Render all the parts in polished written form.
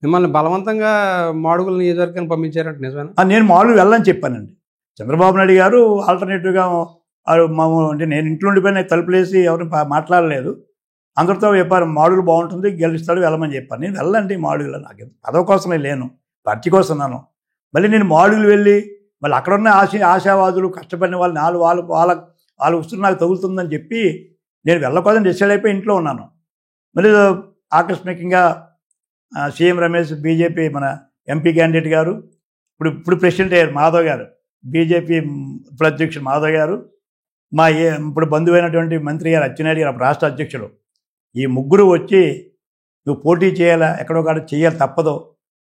మిమ్మల్ని బలవంతంగా మాడుగుల నియోజకవర్గానికి పంపించారంట నిజమేనా? నేను మామూలుగా వెళ్ళని చెప్పానండి. చంద్రబాబు నాయుడు గారు ఆల్టర్నేటివ్గా మామూలు అంటే నేను ఇంట్లో ఉండిపోయిన తలుపులేసి ఎవరిని మాట్లాడలేదు. అందరితో చెప్పారు మాడుగులు బాగుంటుంది, గెలుస్తాడు, వెళ్ళమని చెప్పాను. నేను వెళ్ళండి మాడుగులు, నాకు పదవి కోసమే లేను, పార్టీ కోసం ఉన్నాను. మళ్ళీ నేను మాడుగులు వెళ్ళి మళ్ళీ అక్కడున్న ఆశావాదులు కష్టపడిన వాళ్ళు వాళ్ళ ఉసురు నాకు తగులుతుందని చెప్పి నేను వెళ్ళకూడదని డిసైడ్ అయిపోయి ఇంట్లో ఉన్నాను. మళ్ళీ ఆకస్మికంగా సీఎం రమేష్ బీజేపీ మన ఎంపీ క్యాండిడేట్ గారు, ఇప్పుడు ప్రెసిడెంట్ అయ్యారు మాధవ్ గారు, బీజేపీ ఇప్పుడు అధ్యక్షుడు మాధవ్ గారు, ఇప్పుడు బంధువైనటువంటి మంత్రి గారు అచ్చెన్నాయుడు గారు అప్పుడు రాష్ట్ర అధ్యక్షుడు, ఈ ముగ్గురు వచ్చి నువ్వు పోటీ చేయాలా, ఎక్కడో కాడ చేయాలి, తప్పదు,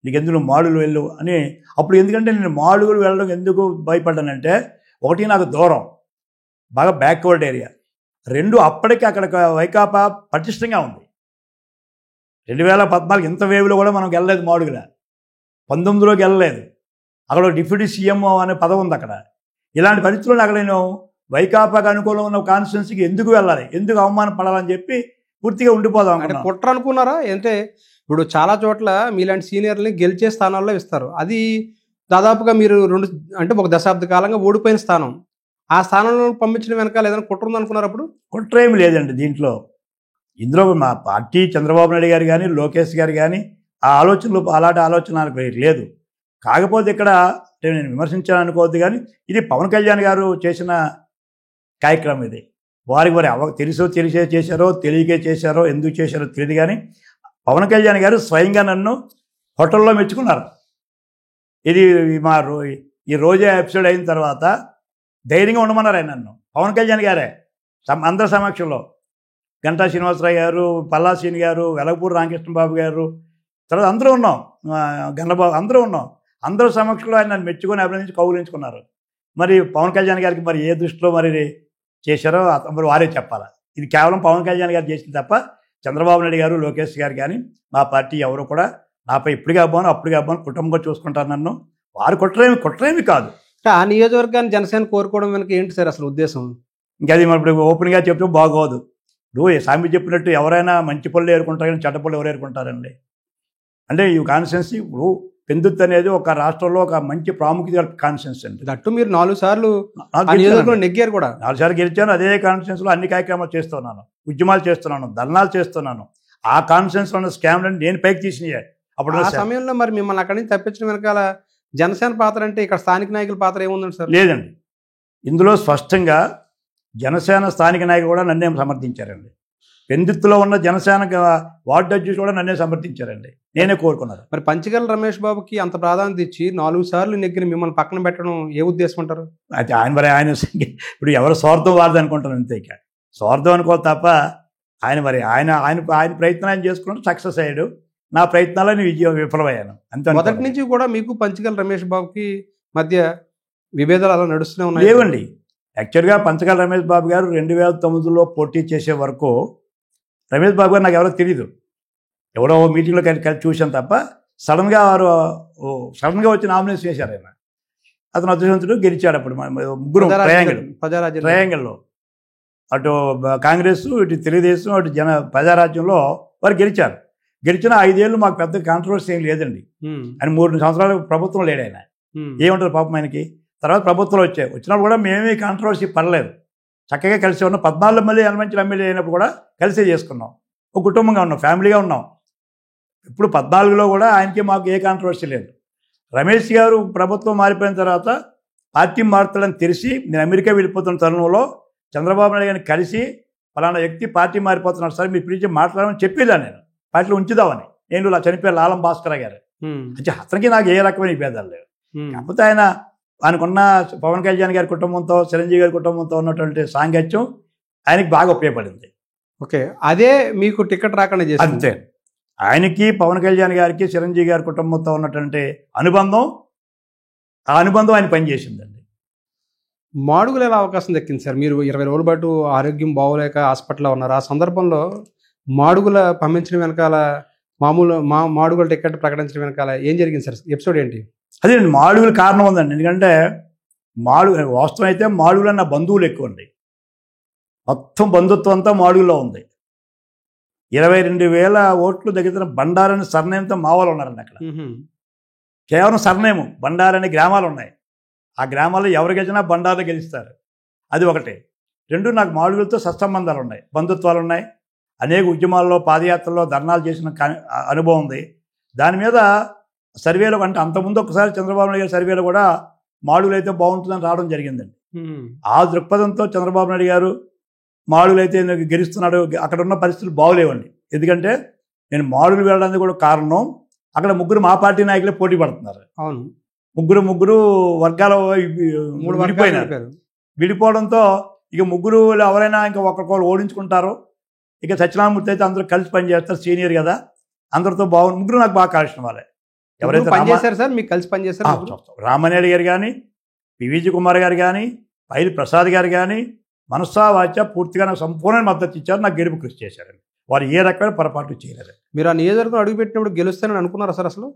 నీకు ఎందుకు మాడుగులు వెళ్ళు అని. అప్పుడు ఎందుకంటే నేను మాడుగులు వెళ్ళడం ఎందుకు భయపడ్డానంటే, ఒకటి నాకు దూరం, బాగా బ్యాక్వర్డ్ ఏరియా, రెండు అప్పటికి అక్కడ వైకాపా పటిష్టంగా ఉంది. 2014 ఇంత వేవ్లో కూడా మనం వెళ్ళలేదు, మాడుగుల 19లోకి వెళ్ళలేదు. అక్కడ డిప్యూటీ సీఎం అనే పదవి ఉంది అక్కడ. ఇలాంటి పరిస్థితుల్లో అక్కడ నేను వైకాపాకు అనుకూలంగా ఉన్న కాన్స్టిట్యున్సీకి ఎందుకు వెళ్ళాలి, ఎందుకు అవమానం పడాలని చెప్పి పూర్తిగా ఉండిపోదాం. అంటే కుట్ర అనుకున్నారా? అంటే ఇప్పుడు చాలా చోట్ల మీలాంటి సీనియర్ని గెలిచే స్థానాల్లో ఇస్తారు. అది దాదాపుగా మీరు అంటే ఒక దశాబ్ద కాలంగా ఓడిపోయిన స్థానం. ఆ స్థానంలో పంపించడం వెనకాల ఏదైనా కుట్ర ఉందనుకున్నారు? అప్పుడు కుట్ర ఏమి లేదండి దీంట్లో. ఇందులో మా పార్టీ చంద్రబాబు నాయుడు గారు కానీ లోకేష్ గారు కానీ ఆ ఆలోచనలు అలాంటి ఆలోచన నాకు లేదు. కాకపోతే ఇక్కడ నేను విమర్శించాను అనుకోవద్దు, కానీ ఇది పవన్ కళ్యాణ్ గారు చేసిన కార్యక్రమం. ఇది వారికి తెలిసే చేశారో తెలియకే చేశారో ఎందుకు చేశారో తెలియదు, కానీ పవన్ కళ్యాణ్ గారు స్వయంగా నన్ను హోటల్లో మెచ్చుకున్నారు. ఇది ఈ రోజా ఎపిసోడ్ అయిన తర్వాత ధైర్యంగా ఉండమన్నారు ఆయన నన్ను, పవన్ కళ్యాణ్ గారే అందరి సమక్షంలో. గంటా శ్రీనివాసరావు గారు, పల్లా శ్రీని గారు, వెలగపూడి రామకృష్ణబాబు గారు, తర్వాత అందరూ ఉన్నాం, గన్నబాబు, అందరూ ఉన్నాం. అందరూ సమక్షంలో ఆయన నన్ను మెచ్చుకొని అభినందించి కౌగులించుకున్నారు. మరి పవన్ కళ్యాణ్ గారికి మరి ఏ దృష్టిలో మరి చేశారో మరి వారే చెప్పాలి. ఇది కేవలం పవన్ కళ్యాణ్ గారు చేసింది తప్ప చంద్రబాబు నాయుడు గారు లోకేష్ గారు కానీ మా పార్టీ ఎవరు కూడా నాపై ఇప్పటికే అవ్వను అప్పటికే అవ్వను కుటుంబంగా చూసుకుంటారు నన్ను. వారు కుట్రేమి కాదు. ఆ నియోజకవర్గాన్ని జనసేన కోరుకోవడం వెనక ఏంటి సార్ అసలు ఉద్దేశం? ఇంకా అది మరి ఇప్పుడు ఓపెన్గా చెప్తే బాగోదు. ఇప్పుడు స్వామి చెప్పినట్టు ఎవరైనా మంచి పళ్ళు ఏరుకుంటారు కానీ చెడ్డ పళ్ళు ఎవరు ఏరుకుంటారండి? అంటే ఈ కాన్స్టిట్యున్సీ ఇప్పుడు పెందుర్తి అనేది ఒక రాష్ట్రంలో ఒక మంచి ప్రాముఖ్యత కాన్స్టిట్యున్సీ అండి. దట్టు మీరు 4 సార్లు నెగ్గారు కూడా. 4 సార్లు గెలిచాను. అదే కాన్స్టిట్యున్సీలో అన్ని కార్యక్రమాలు చేస్తున్నాను, ఉద్యమాలు చేస్తున్నాను, ధర్నాలు చేస్తున్నాను. ఆ కాన్స్టిట్యున్సీలో ఉన్న స్కామ్లను నేను పైకి తీసినాయి. అప్పుడు ఆ సమయంలో మరి మిమ్మల్ని అక్కడి నుంచి తప్పించడం వెనకాల జనసేన పాత్ర అంటే ఇక్కడ స్థానిక నాయకుల పాత్ర ఏముందండి సార్? లేదండి, ఇందులో స్పష్టంగా జనసేన స్థానిక నాయకులు కూడా నన్నే సమర్థించారండి. పెందుర్తిలో ఉన్న జనసేన వార్డు అధ్యక్షులు కూడా నన్నే సమర్థించారండి, నేనే కోరుకున్నాను. మరి పంచగల రమేష్ బాబుకి అంత ప్రాధాన్యత ఇచ్చి 4 సార్లు నెగ్గిన మిమ్మల్ని పక్కన పెట్టడం ఏ ఉద్దేశం అంటారు? అయితే ఆయన ఇప్పుడు ఎవరు స్వార్థం వారదు అనుకుంటాను అంతే. ఇక స్వార్థం అనుకోవాలి తప్ప ఆయన ప్రయత్నం ఆయన చేసుకున్నాడు, సక్సెస్ అయ్యాడు. నా ప్రయత్నాలను విఫలమయ్యాను అంతే. మొదటి నుంచి కూడా మీకు పంచగల రమేష్ బాబుకి మధ్య విభేదాలు అలా నడుస్తూనే ఉన్నాయి? లేవండి. యాక్చువల్గా పంచగల రమేష్ బాబు గారు 2009లో పోటీ చేసే వరకు రమేష్ బాబు గారు నాకు ఎవరో తెలియదు. ఎవరో మీటింగ్లో కలిసి చూశాను తప్ప సడన్గా సడన్గా వచ్చి నామినేషన్ చేశారు ఆయన. అతను అదృష్టవంతుడు, గెలిచాడు. అప్పుడు ముగ్గురు ట్రయాంగిల్లో అటు కాంగ్రెస్, ఇటు తెలుగుదేశం, అటు ప్రజారాజ్యంలో వారు గెలిచారు. గెలిచిన 5 ఏళ్ళు మాకు పెద్ద కాంట్రవర్సీ ఏం లేదండి. ఆయన 3 సంవత్సరాలు ప్రభుత్వం లేడు ఆయన, ఏముంటుంది పాపం ఆయనకి. తర్వాత ప్రభుత్వాలు వచ్చినప్పుడు కూడా మేమీ కాంట్రవర్సీ పడలేదు, చక్కగా కలిసి ఉన్నాం. 14 మళ్ళీ ఎలమంచి ఎమ్మెల్యే అయినప్పుడు కూడా కలిసే చేసుకున్నాం, ఒక కుటుంబంగా ఉన్నాం, ఫ్యామిలీగా ఉన్నాం. ఇప్పుడు 14లో కూడా ఆయనకి మాకు ఏ కాంట్రవర్సీ లేదు. రమేష్ గారు ప్రభుత్వం మారిపోయిన తర్వాత పార్టీ మారుతాడని తెలిసి నేను అమెరికా వెళ్ళిపోతున్న తరుణంలో చంద్రబాబు నాయుడు గారిని కలిసి ఫలానా వ్యక్తి పార్టీ మారిపోతున్నాడు సార్, మీరు పిలిచి మాట్లాడమని చెప్పేదాన్ని, నేను పార్టీలో ఉంచుదామని. నేను చనిపోయారు లాలం భాస్కర్ గారు, అంటే అతనికి నాకు ఏ రకమైన భేదాలు లేవు. కాకపోతే ఆయనకున్న పవన్ కళ్యాణ్ గారి కుటుంబంతో, చిరంజీవి గారి కుటుంబంతో ఉన్నటువంటి సాంగత్యం ఆయనకి బాగా ఉపయోగపడింది. ఓకే, అదే మీకు టికెట్ రాకుండా చేసింది అంతే. ఆయనకి పవన్ కళ్యాణ్ గారికి చిరంజీవి గారి కుటుంబంతో ఉన్నటువంటి అనుబంధం, ఆ అనుబంధం ఆయన పనిచేసిందండి. మాడుగులు ఎలా అవకాశం దక్కింది సార్? మీరు 20 రోజుల పాటు ఆరోగ్యం బాగోలేక హాస్పిటల్లో ఉన్నారు. ఆ సందర్భంలో మాడుగుల పంపించడం వెనకాల మాడుగుల టికెట్ ప్రకటించడం వెనకాల ఏం జరిగింది సార్? ఎపిసోడ్ ఏంటి? అదే మాడుగుల కారణం ఉందండి. ఎందుకంటే వాస్తవం అయితే మాడుగులు నా బంధువులు ఎక్కువ అండి, మొత్తం బంధుత్వం అంతా మాడుగులో ఉంది. 22,000 ఓట్లు దగ్గర బండారని సర్నేమ్తో మా వాళ్ళు ఉన్నారండి అక్కడ. కేవలం సర్నేము బండారని గ్రామాలు ఉన్నాయి. ఆ గ్రామాల్లో ఎవరు గెలిచినా బండారు గెలుస్తారు. అది ఒకటి. 2, నాకు మాడుగులతో సత్సంబంధాలు ఉన్నాయి, బంధుత్వాలు ఉన్నాయి. అనేక ఉద్యమాల్లో పాదయాత్రల్లో ధర్నాలు చేసిన అనుభవం ఉంది. దాని మీద సర్వేలో అంటే అంతకుముందు ఒకసారి చంద్రబాబు నాయుడు గారి సర్వేలో కూడా మాడుగులు అయితే బాగుంటుందని రావడం జరిగిందండి. ఆ దృక్పథంతో చంద్రబాబు నాయుడు గారు మాడుగులు అయితే గెలుస్తున్నాడు, అక్కడ ఉన్న పరిస్థితులు బాగోలేవండి. ఎందుకంటే నేను మాడుగులు వెళ్ళడానికి కూడా కారణం అక్కడ ముగ్గురు మా పార్టీ నాయకులే పోటీ పడుతున్నారు. అవును, ముగ్గురు వర్గాలు విడిపోవడంతో ఇక ముగ్గురు ఎవరైనా ఇంకా ఒక్కొక్కరు ఓడించుకుంటారు. ఇక సత్యనారాయణమూర్తి అయితే అందరూ కలిసి పనిచేస్తారు, సీనియర్ కదా, అందరితో బాగుంది. ముగ్గురు నాకు బాగా కలిసిన వాళ్ళే. ఎవరైతే పనిచేశారు సార్, మీకు కలిసి పనిచేశారు? రామనాయుడు గారు కానీ, పివిజి కుమార్ గారు కానీ, పైలి ప్రసాద్ గారు కానీ మనసా వాచ పూర్తిగా నాకు సంపూర్ణ మద్దతు ఇచ్చారు. నాకు గెలుపు కృషి చేశారండి. వారు ఏ రకమైన పొరపాటు చేయలేదు. మీరు ఆ నియోజకవర్గం అడుగుపెట్టినప్పుడు గెలుస్తానని అనుకున్నారా సార్? అసలు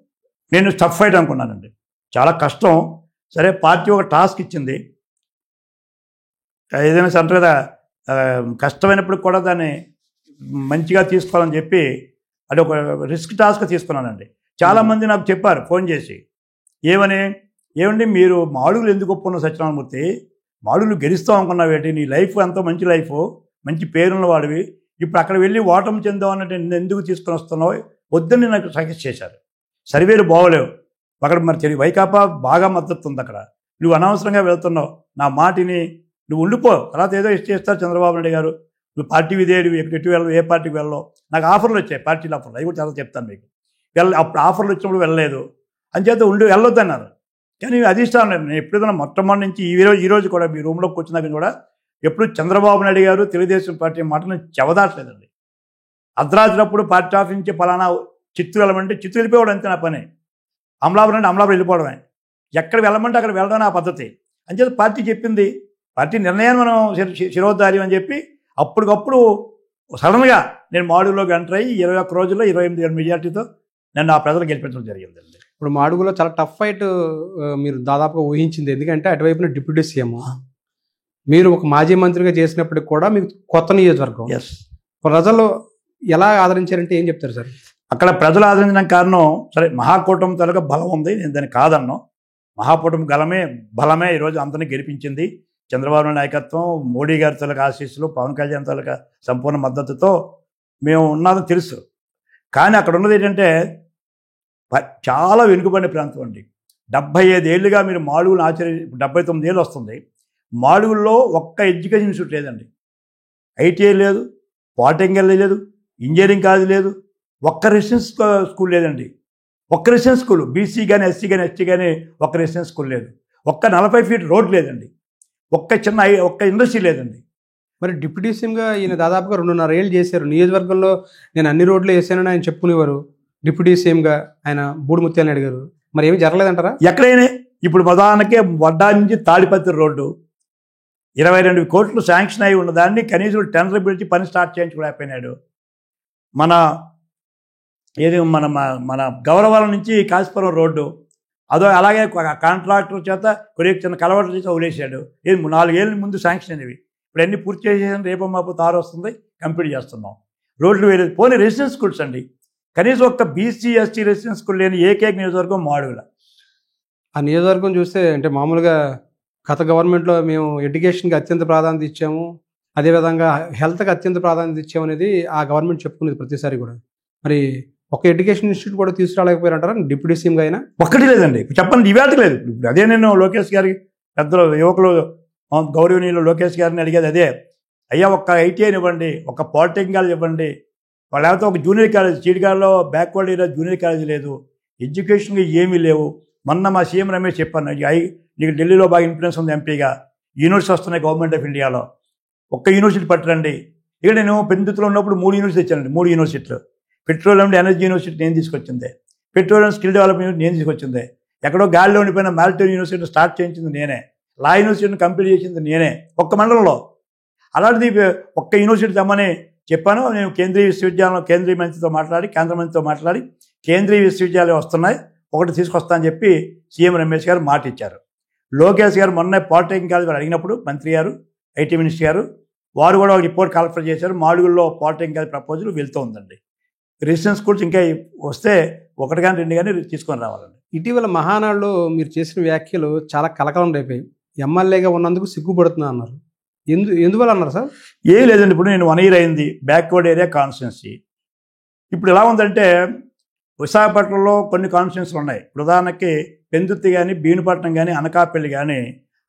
నేను టఫ్ ఫైట్ అనుకున్నానండి, చాలా కష్టం. సరే, పార్టీ ఒక టాస్క్ ఇచ్చింది, ఏదైనా అంటారు కదా, కష్టమైనప్పుడు కూడా దాన్ని మంచిగా తీసుకోవాలని చెప్పి అది ఒక రిస్క్ టాస్క్ తీసుకున్నానండి. చాలామంది నాకు చెప్పారు ఫోన్ చేసి, ఏమండి మీరు మాడుగులు ఎందుకు ఒప్పుకున్నావు సత్యనారాయణమూర్తి, మాడుగులు గెలుస్తాం అనుకున్నావేంటి, నీ లైఫ్ ఎంతో మంచి లైఫ్, మంచి పేరున్న వాడివి, ఇప్పుడు అక్కడ వెళ్ళి ఓటమి చెందావు అన్నట్టు ఎందుకు తీసుకొని వస్తున్నావు, వద్దని నాకు సజెస్ట్ చేశారు. సర్వేలు బాగోలేవు అక్కడ, మరి వైకాపా బాగా మద్దతు ఉంది అక్కడ, నువ్వు అనవసరంగా వెళ్తున్నావు, నా మాటిని నువ్వు ఉండిపో, తర్వాత ఏదో చేస్తారు చంద్రబాబు నాయుడు గారు, నువ్వు పార్టీ విధేయుడు, ఎటు వెళ్ళవు, ఏ పార్టీకి వెళ్ళవు. నాకు ఆఫర్లు వచ్చాయి, పార్టీల ఆఫర్లు, అవి కూడా చాలా చెప్తాను మీకు. అప్పుడు ఆఫర్లు వచ్చినప్పుడు వెళ్ళలేదు, అంచేత వెళ్ళొద్దన్నారు. కానీ అధిష్టానం నేను ఎప్పుడైనా మొట్టమొదటి నుంచి ఈ రోజు కూడా మీ రూమ్లోకి వచ్చినాక కూడా ఎప్పుడు చంద్రబాబు నాయుడు గారు తెలుగుదేశం పార్టీ మాటలు చెవదాట్లేదండి. అర్ధరాత్రినప్పుడు పార్టీ ఆఫీస్ నుంచి పలానా చిత్తూరు వెళ్ళమంటే చిత్తూరు వెళ్ళిపోవడం అంతే నా పని, అమలాపురం అంటే అమలాపురం వెళ్ళిపోవడమే, ఎక్కడ వెళ్ళమంటే అక్కడ వెళ్ళడం నా పద్ధతి. అంచేత పార్టీ చెప్పింది, పార్టీ నిర్ణయాన్ని మనం శిరోధార్యం అని చెప్పి అప్పటికప్పుడు సడన్గా నేను మాడుగులోకి ఎంటర్ అయ్యి 21 రోజుల్లో 28 మెజార్టీతో నన్ను ఆ ప్రజలు గెలిపించడం జరిగిందండి. ఇప్పుడు మాడుగులో చాలా టఫ్ ఫైట్ మీరు దాదాపుగా ఊహించింది, ఎందుకంటే అటువైపున డిప్యూటీ సీఎం, మీరు ఒక మాజీ మంత్రిగా చేసినప్పటికి కూడా మీకు కొత్త నియోజకవర్గం. ప్రజలు ఎలా ఆదరించారంటే ఏం చెప్తారు సార్? అక్కడ ప్రజలు ఆదరించడం కారణం, సరే మహాకూటమి తాలూకా బలం ఉంది, నేను దాన్ని కాదన్నాను. మహాకూటమి బలమే ఈరోజు అందరినీ గెలిపించింది. చంద్రబాబు నాయుడు నాయకత్వం, మోడీ గారి తాలూకా ఆశీస్సులు, పవన్ కళ్యాణ్ తాలూకా సంపూర్ణ మద్దతుతో మేము ఉన్నదని తెలుసు. కానీ అక్కడ ఉన్నది ఏంటంటే చాలా వెనుకబడిన ప్రాంతం అండి. 75 ఏళ్ళుగా మీరు మాడుగులు 79 ఏళ్ళు వస్తుంది. మాడుగుల్లో ఒక్క ఎడ్యుకేషన్ ఇన్స్టిట్యూట్ లేదండి, ఐటీఐ లేదు, పాలిటెక్నికల్ లేదు, ఇంజనీరింగ్ కాలేజ్ లేదు, ఒక్క రెసిడెన్స్ స్కూల్ లేదండి. ఒక్క రెసిడెన్స్ స్కూల్ బీసీ కానీ ఎస్సీ కానీ ఎస్టీ కానీ ఒక్క రెసిడెన్స్ స్కూల్ లేదు, ఒక్క 40 ఫీట్ రోడ్ లేదండి, ఒక్క ఇండస్ట్రీ లేదండి. మరి డిప్యూటీ సీఎంగా ఈయన దాదాపుగా 2.5 ఏళ్ళు చేశారు. నియోజకవర్గంలో నేను అన్ని రోడ్లు వేసానని ఆయన చెప్పుకునేవారు. డిప్యూటీ సీఎంగా ఆయన బూడిముత్యాల నాయుడు గారు, మరి ఏమి జరగలేదంటారా? ఎక్కడైనా ఇప్పుడు ఉదాహరణకే వడ్డా నుంచి తాడిపత్రి రోడ్డు 22 కోట్లు శాంక్షన్ అయి ఉన్నదాన్ని కనీసం టెండర్ పిలిచి పని స్టార్ట్ చేయించుకోలేకపోయినాడు. మన గౌరవాల నుంచి కాశీపురం రోడ్డు అలాగే కాంట్రాక్టర్ చేత కొన్ని చిన్న కలవట్లు చేసి వదిలేశాడు. 4 ఏళ్ళ ముందు శాంక్షన్ అనేవి, ఇప్పుడు అన్నీ పూర్తి చేసేసాను, రేపు మాపు తారు వస్తుంది, కంప్లీట్ చేస్తున్నాం. రోడ్లు వేరే పోనీ రెసిడెన్స్ స్కూల్స్ అండి, కనీసం ఒక్క బీసీ ఎస్టీ రెసిడెన్స్ స్కూల్ లేని ఏకైక నియోజకవర్గం మాడుగుల. ఆ నియోజకవర్గం చూస్తే అంటే మామూలుగా గత గవర్నమెంట్లో మేము ఎడ్యుకేషన్కి అత్యంత ప్రాధాన్యత ఇచ్చాము, అదేవిధంగా హెల్త్కి అత్యంత ప్రాధాన్యత ఇచ్చాము అనేది ఆ గవర్నమెంట్ చెప్పుకునేది ప్రతిసారి కూడా. మరి ఒక ఎడ్యుకేషన్ ఇన్స్టిట్యూట్ కూడా తీసుకురాలేకపోయారంటారా డిప్యూటీ సీఎంగా అయినా? ఒక్కటి లేదండి, చెప్పండి ఇవాళ లేదు. అదే నేను లోకేష్ గారి పెద్దలు యువకులు గౌరవనీయులు లోకేష్ గారిని అడిగేది అదే, అయ్యా ఒక్క ఐటీఐని ఇవ్వండి, ఒక పాలిటెక్నిక్ కాలేజ్ ఇవ్వండి, లేకపోతే ఒక జూనియర్ కాలేజ్, చీడిగాల్లో బ్యాక్వర్డ్ ఏరియా జూనియర్ కాలేజ్ లేదు, ఎడ్యుకేషన్కి ఏమీ లేవు. మొన్న మా సీఎం రమేష్ చెప్పాను, నీకు ఢిల్లీలో బాగా ఇన్ఫ్లుయెన్స్ ఉంది ఎంపీగా, యూనివర్సిటీ వస్తున్నాయి గవర్నమెంట్ ఆఫ్ ఇండియాలో, ఒక్క యూనివర్సిటీ పట్టరండి. ఇక నేను పెందుతులో ఉన్నప్పుడు 3 యూనివర్సిటీ ఇచ్చానండి, 3 యూనివర్సిటీలు. పెట్రోలియం అండ్ ఎనర్జీ యూనివర్సిటీ నేను తీసుకొచ్చింది, పెట్రోలియం స్కిల్ డెవలప్మెంట్ నేను తీసుకొచ్చింది, ఎక్కడో గాలిలో ఉండిపోయిన మాల్టోన్ యూనివర్సిటీ స్టార్ట్ చేయించింది నేనే, లా యూనివర్సిటీని కంప్లీట్ చేసింది నేనే ఒక్క మండలంలో. అలాంటిది ఒక్క యూనివర్సిటీ తెమ్మని చెప్పాను. నేను కేంద్రీయ విశ్వవిద్యాలయం కేంద్రీయ మంత్రితో మాట్లాడి, కేంద్ర మంత్రితో మాట్లాడి కేంద్రీయ విశ్వవిద్యాలయం వస్తున్నాయి, ఒకటి తీసుకొస్తా అని చెప్పి సీఎం రమేష్ గారు మాట ఇచ్చారు. లోకేష్ గారు మొన్న పాలిటెక్నిక్ కాలేజ్ అడిగినప్పుడు మంత్రి గారు, ఐటీ మినిస్టర్ గారు, వారు కూడా ఒక రిపోర్ట్ కలెక్ట్ చేశారు. మాడుగుల్లో పాలిటెక్నికల్ ప్రపోజల్ వెళ్తూ ఉందండి. రెసిడెన్స్ స్కూల్స్ ఇంకా వస్తే 1 కానీ 2 కానీ తీసుకొని రావాలండి. ఇటీవల మహానాడులో మీరు చేసిన వ్యాఖ్యలు చాలా కలకలం రేపాయి. ఎమ్మెల్యేగా ఉన్నందుకు సిగ్గుపడుతున్నా అన్నారు. ఎందువల్ల అన్నారు సార్? ఏం లేదండి, ఇప్పుడు నేను 1 year అయింది బ్యాక్వర్డ్ ఏరియా కాన్స్టిట్యున్సీ. ఇప్పుడు ఎలా ఉందంటే విశాఖపట్నంలో కొన్ని కాన్స్టిట్యున్సీలు ఉన్నాయి. ఉదాహరణకి పెందుర్తి కానీ, భీమునిపట్నం కానీ, అనకాపల్లి కానీ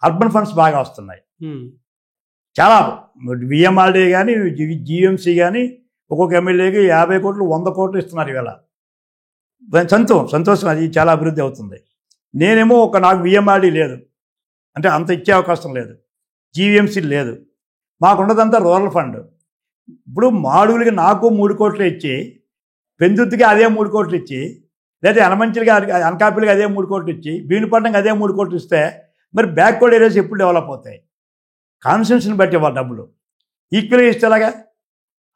అర్బన్ ఫండ్స్ బాగా వస్తున్నాయి. చాలా విఎంఆర్డీ కానీ, జిఎంసీ కానీ ఒక్కొక్క ఎమ్మెల్యేకి 50 కోట్లు 100 కోట్లు ఇస్తున్నారు ఇవాళ. సంతోషం, అది చాలా అభివృద్ధి అవుతుంది. నేనేమో నాకు విఎంఆర్డీ లేదు, అంటే అంత ఇచ్చే అవకాశం లేదు. జీవీఎంసీ లేదు, మాకున్నదంతా రూరల్ ఫండ్. ఇప్పుడు మాడుగులకి నాకు 3 కోట్లు ఇచ్చి, పెందుర్తికి అదే 3 కోట్లు ఇచ్చి, లేదా యనమంచిలికి అనకాపల్లికి అదే 3 కోట్లు ఇచ్చి, భీమునిపట్నంకి అదే 3 కోట్లు ఇస్తే మరి బ్యాక్వర్డ్ ఏరియాస్ ఎప్పుడు డెవలప్ అవుతాయి? కాన్స్టిట్యున్సీని బట్టి ఇవ్వాలి డబ్బులు. ఈక్వల్గా ఇస్తే ఎలాగా?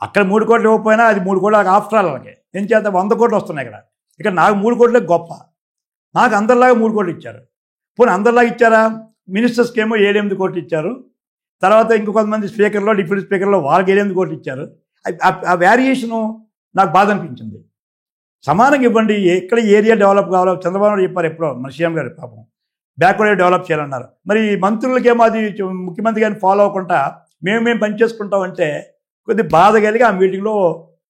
అక్కడ 3 కోట్లు ఇవ్వకపోయినా అది 3 కోట్లు ఆఫ్టర్ ఆల్ వాళ్ళకి. ఏం చేత 100 కోట్లు వస్తున్నాయి ఇక్కడ నాకు 3 కోట్లే గొప్ప. నాకు అందరిలాగా 3 కోట్లు ఇచ్చారు. పోనీ అందరిలాగా ఇచ్చారా? మినిస్టర్స్కి ఏమో 7-8 కోట్లు ఇచ్చారు. తర్వాత ఇంకొంతమంది స్పీకర్లో, డిప్యూటీ స్పీకర్లో వాళ్ళకి 7-8 కోట్లు ఇచ్చారు. ఆ వేరియేషను నాకు బాధ అనిపించింది. సమానంగా ఇవ్వండి. ఎక్కడ ఏరియా డెవలప్ కావాలో చంద్రబాబు నాయుడు చెప్పారు ఎప్పుడో, మన సీఎం గారు పాపం బ్యాక్వర్డ్ డెవలప్ చేయాలన్నారు. మరి మంత్రులకేమో అది ముఖ్యమంత్రి గారిని ఫాలో అవ్వకుండా మేము పనిచేసుకుంటామంటే కొద్దిగా బాధ కలిగి ఆ మీటింగ్లో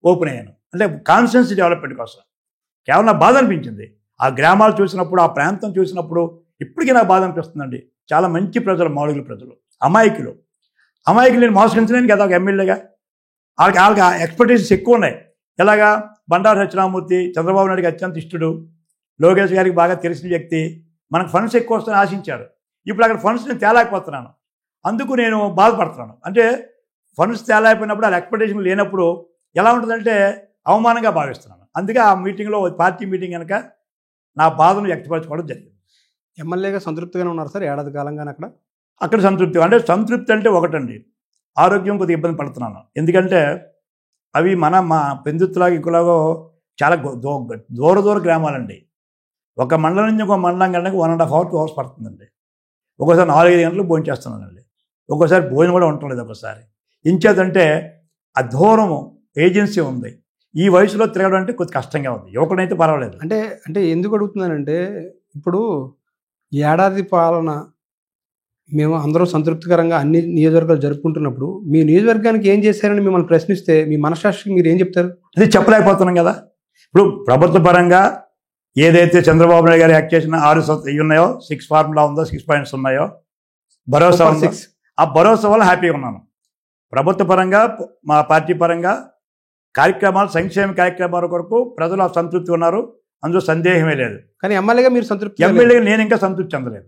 ఓపెన్ అయ్యాను. అంటే కాన్స్టిట్యున్సీ డెవలప్మెంట్ కోసం కేవలం నాకు బాధ అనిపించింది. ఆ గ్రామాలు చూసినప్పుడు, ఆ ప్రాంతం చూసినప్పుడు ఇప్పటికీ నాకు బాధ అనిపిస్తుందండి. చాలా మంచి ప్రజలు, మాడుగుల ప్రజలు, అమాయకులు నేను మోసగించలేను కదా ఒక ఎమ్మెల్యేగా. వాళ్ళకి ఎక్స్పెక్టేషన్స్ ఎక్కువ ఉన్నాయి. ఎలాగా? బండారు సత్యనారాయణమూర్తి చంద్రబాబు నాయుడికి అత్యంత ఇష్టడు, లోకేష్ గారికి బాగా తెలిసిన వ్యక్తి, మనకు ఫండ్స్ ఎక్కువ వస్తాయని ఆశించారు. ఇప్పుడు అక్కడ ఫండ్స్ నేను తేలేకపోతున్నాను, అందుకు నేను బాధపడుతున్నాను. అంటే ఫండ్స్ తేలేకపోయినప్పుడు, వాళ్ళ ఎక్స్పెక్టేషన్ లేనప్పుడు ఎలా ఉంటుందంటే అవమానంగా భావిస్తున్నాను. అందుకే ఆ మీటింగ్లో, పార్టీ మీటింగ్ కనుక నా బాధను వ్యక్తపరచుకోవడం జరిగింది. ఎమ్మెల్యేగా సంతృప్తిగానే ఉన్నారు సార్ ఏడాది కాలంగానే అక్కడ సంతృప్తి అంటే ఒకటండి, ఆరోగ్యం కొద్దిగా ఇబ్బంది పడుతున్నాను. ఎందుకంటే అవి మా పెందుతులాగా ఇంకోలాగో చాలా దూర గ్రామాలండి. ఒక మండలం నుంచి ఒక మండలం గంటకు 1.5 hours 2 hours పడుతుందండి. ఒక్కోసారి 4-5 గంటలకు భోజనం చేస్తున్నానండి. ఒక్కోసారి భోజనం కూడా ఉండలేదు. ఒకసారి ఇంచేదంటే ఆ దూరము ఏజెన్సీ ఉంది. ఈ వయసులో తిరగడం అంటే కొద్ది కష్టంగా ఉంది. యువకుడైతే పర్వాలేదు. అంటే ఎందుకు అడుగుతున్నానంటే, ఇప్పుడు ఏడాది పాలన మేము అందరూ సంతృప్తికరంగా అన్ని నియోజకవర్గాలు జరుపుకుంటున్నప్పుడు మీ నియోజకవర్గానికి ఏం చేశారని మిమ్మల్ని ప్రశ్నిస్తే మీ మనస్సాక్షికి మీరు ఏం చెప్తారు? అది చెప్పలేకపోతున్నాం కదా. ఇప్పుడు ప్రభుత్వ పరంగా ఏదైతే చంద్రబాబు నాయుడు గారు యాక్ట్ చేసిన 6 ఉన్నాయో, 6 ఫార్ములా ఉందో, 6 points ఉన్నాయో, భరోసా ఉందో, ఆ భరోసా వల్ల హ్యాపీగా ఉన్నాను. ప్రభుత్వ పరంగా, మా పార్టీ పరంగా కార్యక్రమాలు, సంక్షేమ కార్యక్రమాల కొరకు ప్రజలు సంతృప్తి ఉన్నారు, అందులో సందేహమే లేదు. కానీ ఎమ్మెల్యేగా మీరు సంతృప్తి? ఎమ్మెల్యేగా నేను ఇంకా సంతృప్తి చెందలేదు.